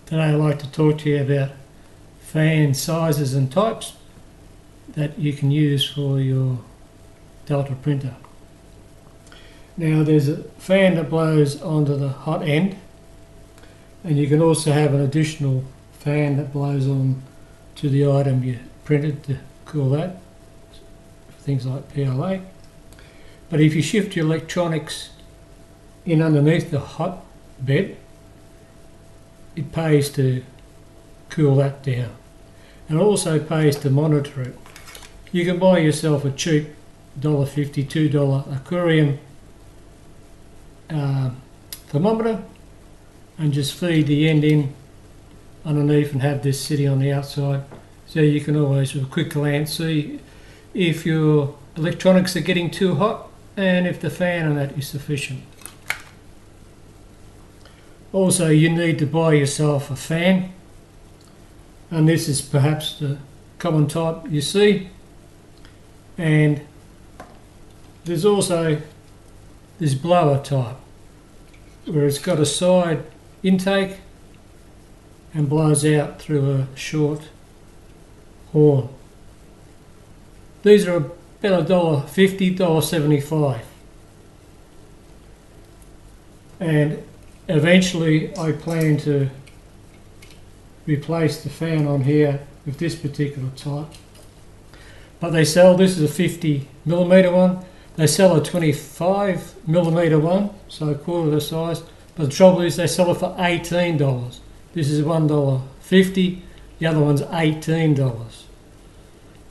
Today I'd like to talk to you about fan sizes and types that you can use for your Delta printer. Now there's a fan that blows onto the hot end, and you can also have an additional fan that blows on to the item you printed to cool that, things like PLA. But if you shift your electronics in underneath the hot bed, it pays to cool that down, and it also pays to monitor it. You can buy yourself a cheap $1.50, $2 aquarium thermometer and just feed the end in underneath and have this sitting on the outside, so you can always with a quick glance see if your electronics are getting too hot and if the fan on that is sufficient. Also, you need to buy yourself a fan, and this is perhaps the common type you see, and there's also this blower type where it's got a side intake and blows out through a short horn. These are about $1.50, $1.75, and eventually I plan to replace the fan on here with this particular type. But they sell, this is a 50mm one, they sell a 25mm one, so a quarter the size, but the trouble is they sell it for $18. This is $1.50, the other one's $18.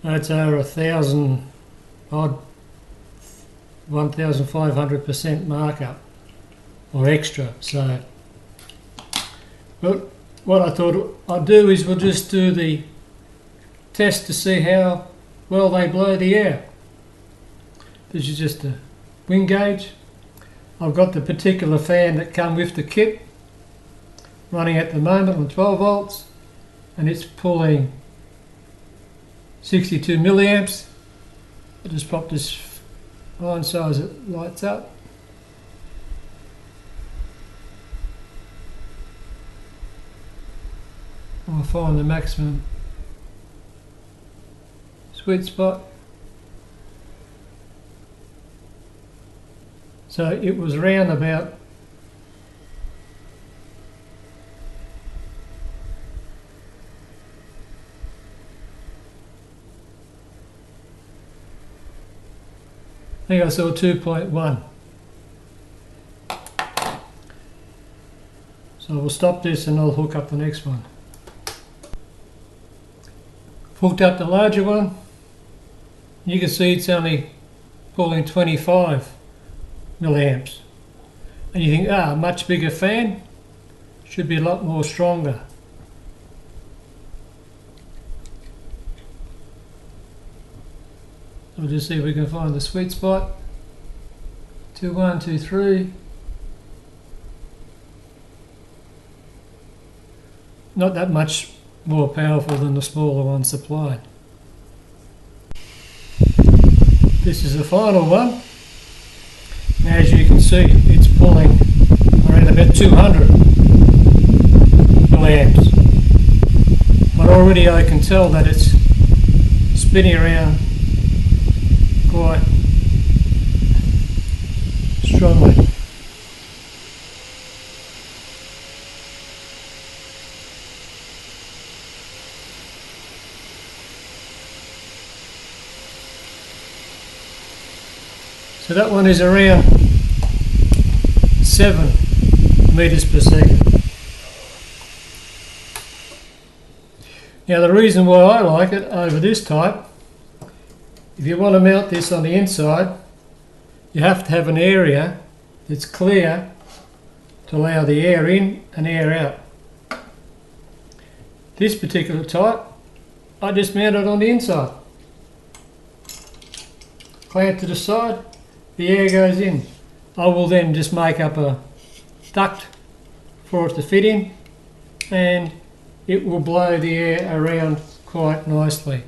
That's over 1,500% markup or extra. So, but what I thought I'd do is we'll just do the test to see how well they blow the air. This is just a wind gauge. I've got the particular fan that come with the kit running at the moment on 12 volts, and it's pulling 62 milliamps. I'll just pop this on so as it lights up. I'll find the maximum sweet spot. So it was round about I think I saw 2.1. So we'll stop this and I'll hook up the next one. Hooked up the larger one. You can see it's only pulling 25 milliamps. And you think, much bigger fan, should be a lot more stronger. We'll just see if we can find the sweet spot. 2, 1, 2, 3. Not that much more powerful than the smaller one supplied. This is the final one. Now, as you can see, it's pulling around about 200 milliamps. But already I can tell that it's spinning around quite strongly. So that one is around 7 meters per second. Now the reason why I like it over this type, if you want to mount this on the inside, you have to have an area that's clear to allow the air in and air out. This particular type, I just mount it on the inside. Clamp to the side, the air goes in. I will then just make up a duct for it to fit in, and it will blow the air around quite nicely.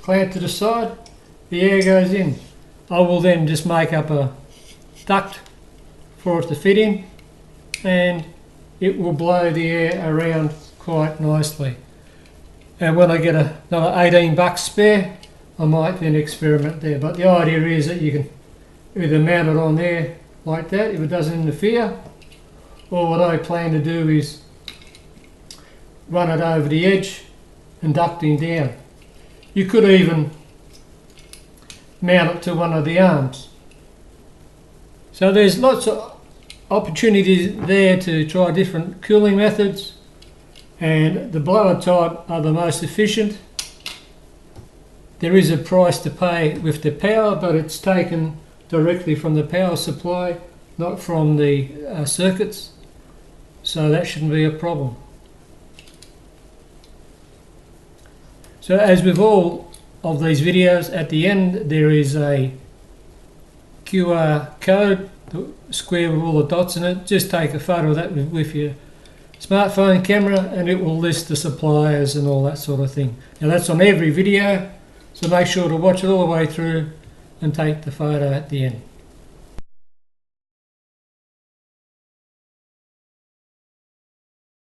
Clamp to the side, the air goes in. I will then just make up a duct for it to fit in, and it will blow the air around quite nicely. And when I get another 18 bucks spare, I might then experiment there. But the idea is that you can either mount it on there like that if it doesn't interfere, or what I plan to do is run it over the edge and ducting down. You could even mount it to one of the arms. So there's lots of opportunities there to try different cooling methods, and the blower type are the most efficient. There is a price to pay with the power, but it's taken directly from the power supply, not from the circuits, so that shouldn't be a problem. So as with all of these videos, at the end there is a QR code, the square with all the dots in it. Just take a photo of that with your smartphone camera and it will list the suppliers and all that sort of thing. Now that's on every video, so make sure to watch it all the way through and take the photo at the end.